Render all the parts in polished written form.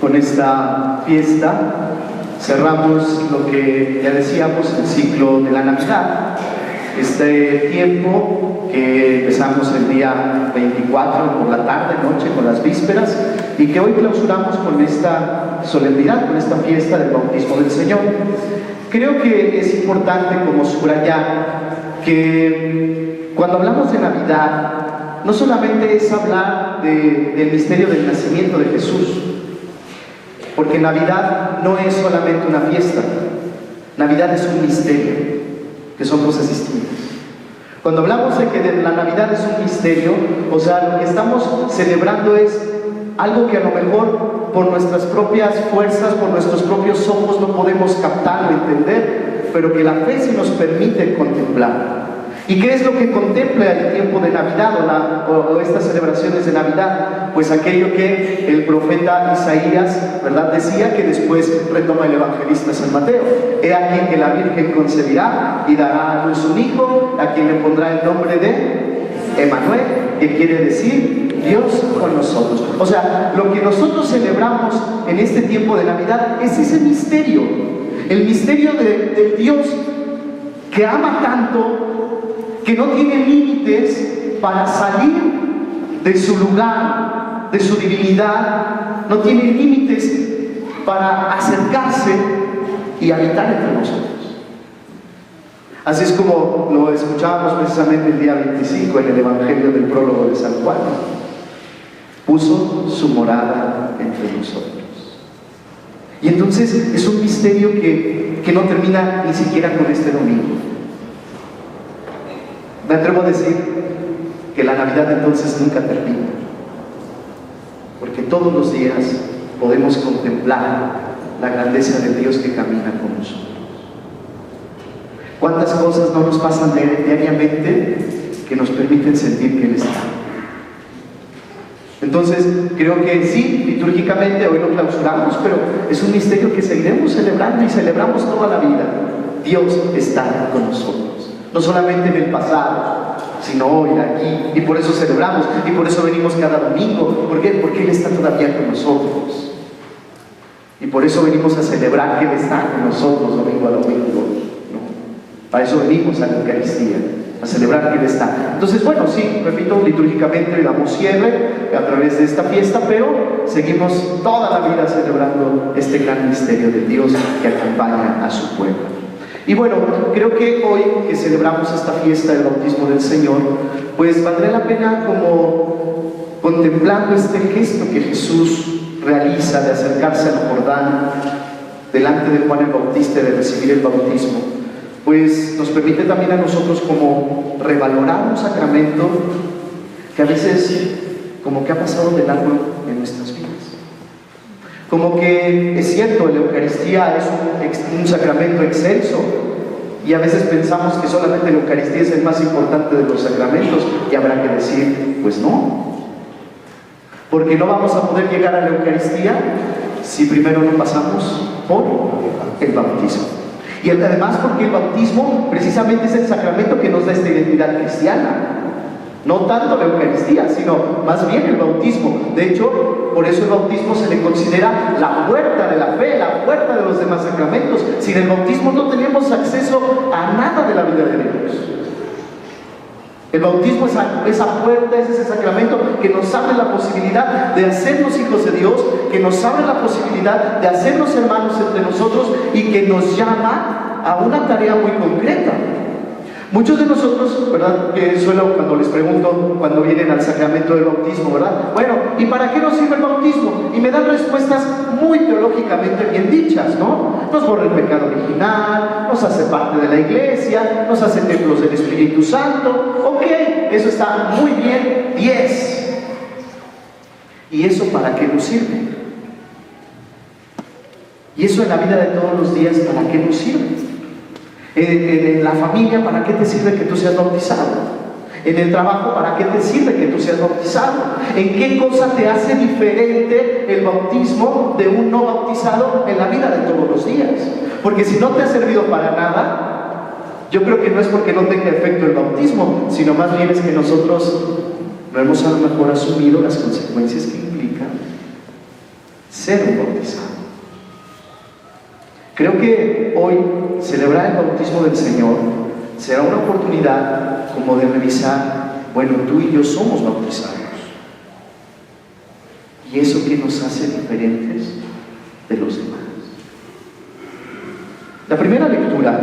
con esta fiesta cerramos lo que ya decíamos, el ciclo de la Navidad. Este tiempo que empezamos el día 24 por la tarde, noche, con las vísperas, y que hoy clausuramos con esta solemnidad, con esta fiesta del bautismo del Señor. Creo que es importante como subrayar que cuando hablamos de Navidad, no solamente es hablar del misterio del nacimiento de Jesús, porque Navidad no es solamente una fiesta, Navidad es un misterio, que son cosas distintas. Cuando hablamos de que la Navidad es un misterio, o sea, lo que estamos celebrando es algo que a lo mejor por nuestras propias fuerzas, por nuestros propios ojos no podemos captar o entender, pero que la fe sí nos permite contemplar. ¿Y qué es lo que contempla el tiempo de Navidad o estas celebraciones de Navidad? Pues aquello que el profeta Isaías, ¿verdad?, decía, que después retoma el evangelista San Mateo. He aquí que la Virgen concebirá y dará a luz un hijo, a quien le pondrá el nombre de Emmanuel, que quiere decir Dios con nosotros. O sea, lo que nosotros celebramos en este tiempo de Navidad es ese misterio, el misterio de Dios que ama tanto, que no tiene límites para salir de su lugar, de su divinidad, no tiene límites para acercarse y habitar entre nosotros. Así es como lo escuchábamos precisamente el día 25 en el Evangelio del prólogo de San Juan. Puso su morada entre nosotros. Y entonces es un misterio que no termina ni siquiera con este domingo. Me atrevo a decir que la Navidad entonces nunca termina, porque todos los días podemos contemplar la grandeza de Dios que camina con nosotros. ¿Cuántas cosas no nos pasan diariamente que nos permiten sentir que Él está? Entonces, creo que sí, litúrgicamente hoy lo clausuramos, pero es un misterio que seguiremos celebrando y celebramos toda la vida. Dios está con nosotros. No solamente en el pasado, sino hoy, aquí, y por eso celebramos, y por eso venimos cada domingo. ¿Por qué? Porque Él está todavía con nosotros. Y por eso venimos a celebrar que Él está con nosotros domingo a domingo, ¿no? Para eso venimos a la Eucaristía, a celebrar que Él está. Entonces, bueno, sí, repito, litúrgicamente damos cierre a través de esta fiesta, pero seguimos toda la vida celebrando este gran misterio de Dios que acompaña a su pueblo. Y bueno, creo que hoy que celebramos esta fiesta del bautismo del Señor, pues valdría la pena como contemplando este gesto que Jesús realiza de acercarse al Jordán delante de Juan el Bautista, de recibir el bautismo, pues nos permite también a nosotros como revalorar un sacramento que a veces como que ha pasado de largo en nuestras vidas. Como que es cierto, la Eucaristía es un sacramento excelso, y a veces pensamos que solamente la Eucaristía es el más importante de los sacramentos, y habrá que decir, pues no, porque no vamos a poder llegar a la Eucaristía si primero no pasamos por el bautismo. Y además porque el bautismo precisamente es el sacramento que nos da esta identidad cristiana. No tanto la Eucaristía, sino más bien el bautismo. De hecho, por eso el bautismo se le considera la puerta de la fe, la puerta de los demás sacramentos. Sin el bautismo no tenemos acceso a nada de la vida de Dios. El bautismo es esa puerta, es ese sacramento que nos abre la posibilidad de hacernos hijos de Dios, que nos abre la posibilidad de hacernos hermanos entre nosotros y que nos llama a una tarea muy concreta. Muchos de nosotros, ¿verdad?, que suelo cuando les pregunto, cuando vienen al sacramento del bautismo, ¿verdad? Bueno, ¿y para qué nos sirve el bautismo? Y me dan respuestas muy teológicamente bien dichas, ¿no? Nos borra el pecado original, nos hace parte de la iglesia, nos hace templos del Espíritu Santo. Ok, eso está muy bien, 10. ¿Y eso para qué nos sirve? ¿Y eso en la vida de todos los días para qué nos sirve? En la familia, ¿para qué te sirve que tú seas bautizado? En el trabajo, ¿para qué te sirve que tú seas bautizado? ¿En qué cosa te hace diferente el bautismo de un no bautizado en la vida de todos los días? Porque si no te ha servido para nada, yo creo que no es porque no tenga efecto el bautismo, sino más bien es que nosotros no hemos a lo mejor asumido las consecuencias que implica ser un bautizado. Creo que hoy celebrar el bautismo del Señor será una oportunidad como de revisar, bueno, tú y yo somos bautizados. ¿Y eso qué nos hace diferentes de los demás? La primera lectura,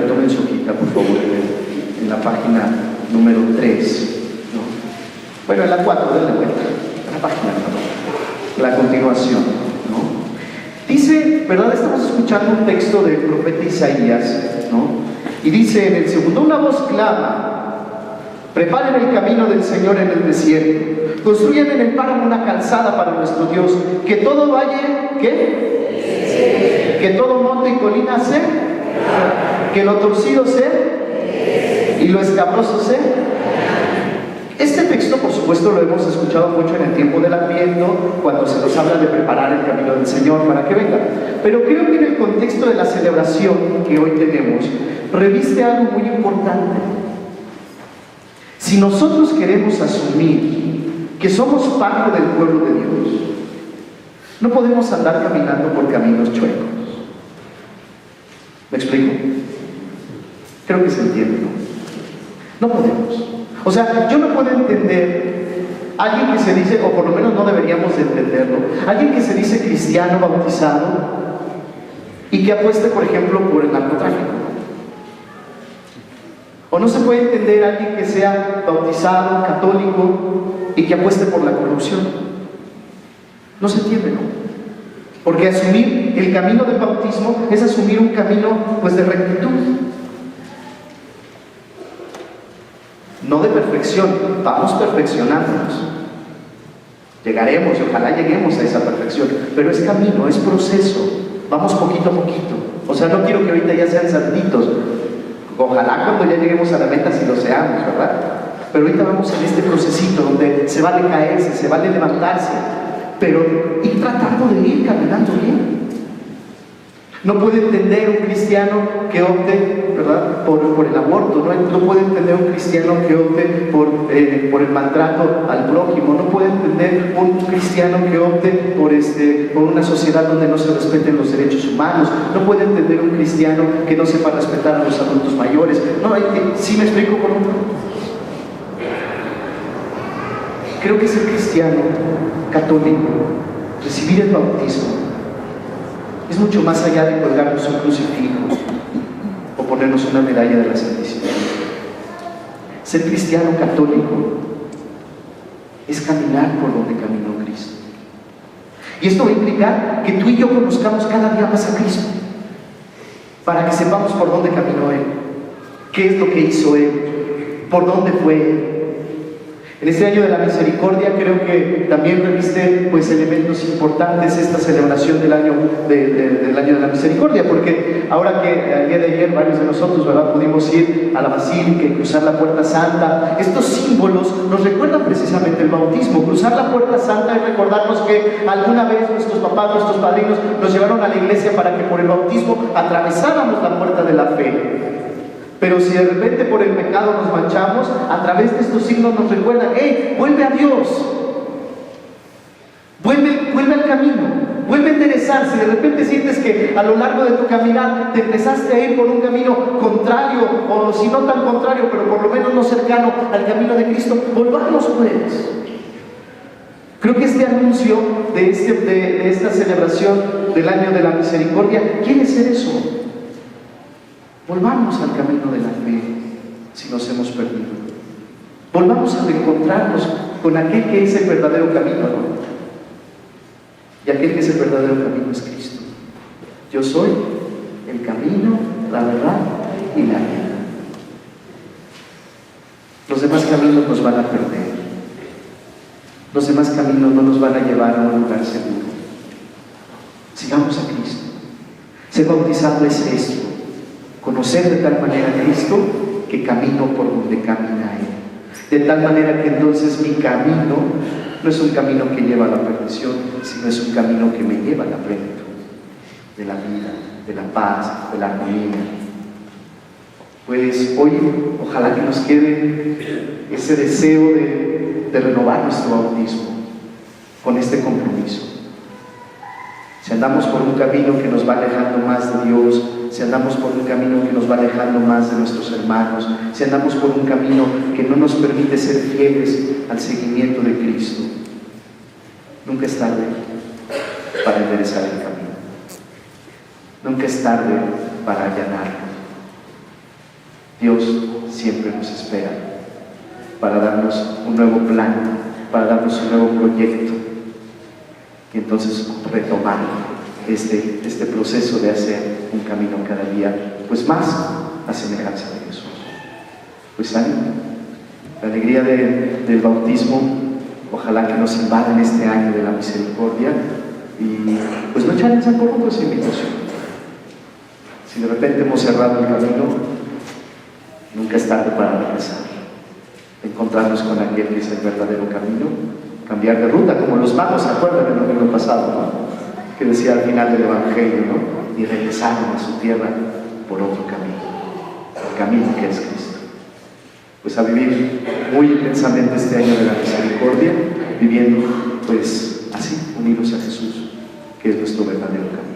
tomen su hojita, por favor, en la página número 3, ¿no? Bueno, en la 4, denle vuelta, en la página, ¿no? La continuación, ¿no? Dice, ¿verdad? Estamos escuchando un texto del profeta Isaías, ¿no? Y dice en el segundo, una voz clama: preparen el camino del Señor en el desierto, construyan en el páramo una calzada para nuestro Dios, que todo valle, ¿qué? Que todo monte y colina sea, que lo torcido sea y lo escabroso sea. Este texto, por supuesto, lo hemos escuchado mucho en el tiempo del Adviento, cuando se nos habla de preparar el camino del Señor para que venga. Pero creo que en el contexto de la celebración que hoy tenemos, reviste algo muy importante. Si nosotros queremos asumir que somos parte del pueblo de Dios, no podemos andar caminando por caminos chuecos. ¿Me explico? Creo que se entiende, ¿no? No podemos. O sea, yo no puedo entender a alguien que se dice, o por lo menos no deberíamos de entenderlo, alguien que se dice cristiano bautizado y que apueste, por ejemplo, por el narcotráfico. O no se puede entender a alguien que sea bautizado, católico, y que apueste por la corrupción. No se entiende, ¿no? Porque asumir el camino del bautismo es asumir un camino, pues, de rectitud. No de perfección, vamos perfeccionándonos. Llegaremos y ojalá lleguemos a esa perfección, pero es camino, es proceso, vamos poquito a poquito. O sea, no quiero que ahorita ya sean santitos, ojalá cuando ya lleguemos a la meta sí lo seamos, ¿verdad? Pero ahorita vamos en este procesito donde se vale caerse, se vale levantarse, pero ir tratando de ir caminando bien. No puede entender un cristiano que opte, ¿verdad?, por el aborto, no puede entender un cristiano que opte por el maltrato al prójimo, no puede entender un cristiano que opte por una sociedad donde no se respeten los derechos humanos, no puede entender un cristiano que no sepa respetar a los adultos mayores. No, ¿sí me explico por un poco? Creo que ser cristiano católico, recibir el bautismo, es mucho más allá de colgarnos un crucifijo o ponernos una medalla de la Santísima. Ser cristiano católico es caminar por donde caminó Cristo. Y esto va a implicar que tú y yo conozcamos cada día más a Cristo, para que sepamos por dónde caminó Él, qué es lo que hizo Él, por dónde fue Él. En este año de la misericordia creo que también reviste, pues, elementos importantes esta celebración del año de la misericordia, porque ahora que el día de ayer varios de nosotros, ¿verdad?, pudimos ir a la basílica y cruzar la puerta santa, estos símbolos nos recuerdan precisamente el bautismo. Cruzar la puerta santa es recordarnos que alguna vez nuestros papás, nuestros padrinos nos llevaron a la iglesia para que por el bautismo atravesáramos la puerta de la fe. Pero si de repente por el pecado nos manchamos, a través de estos signos nos recuerdan: ¡hey, vuelve a Dios! Vuelve al camino, vuelve a enderezar. Si de repente sientes que a lo largo de tu caminar te empezaste a ir por un camino contrario, o si no tan contrario, pero por lo menos no cercano al camino de Cristo, volvamos pues. Creo que este anuncio de esta celebración del año de la misericordia quiere ser eso. Volvamos al camino de la fe si nos hemos perdido. Volvamos a reencontrarnos con aquel que es el verdadero camino, ¿no? Y aquel que es el verdadero camino es Cristo. Yo soy el camino, la verdad y la vida. Los demás caminos nos van a perder. Los demás caminos no nos van a llevar a un lugar seguro. Sigamos a Cristo. Ser bautizado es esto: conocer de tal manera a Cristo que camino por donde camina Él. De tal manera que entonces mi camino no es un camino que lleva a la perdición, sino es un camino que me lleva a la plenitud de la vida, de la paz, de la armonía. Pues hoy ojalá que nos quede ese deseo de renovar nuestro bautismo. con este compromiso. Si andamos por un camino que nos va alejando más de Dios, si andamos por un camino que nos va alejando más de nuestros hermanos, si andamos por un camino que no nos permite ser fieles al seguimiento de Cristo, nunca es tarde para enderezar el camino. Nunca es tarde para allanarlo. Dios siempre nos espera para darnos un nuevo plan, para darnos un nuevo proyecto y entonces retomar este proceso de hacer un camino cada día, pues más a semejanza de Jesús. Pues ánimo, la alegría del bautismo, ojalá que nos invada en este año de la misericordia y pues no echar en saco otros invitación. Si de repente hemos cerrado el camino, nunca es tarde para regresar, encontrarnos con aquel que es el verdadero camino, cambiar de ruta, como los magos, ¿se acuerdan del domingo pasado, no? Que decía al final del Evangelio, ¿no? Y regresaron a su tierra por otro camino, el camino que es Cristo. Pues a vivir muy intensamente este año de la misericordia, viviendo pues así, unidos a Jesús, que es nuestro verdadero camino.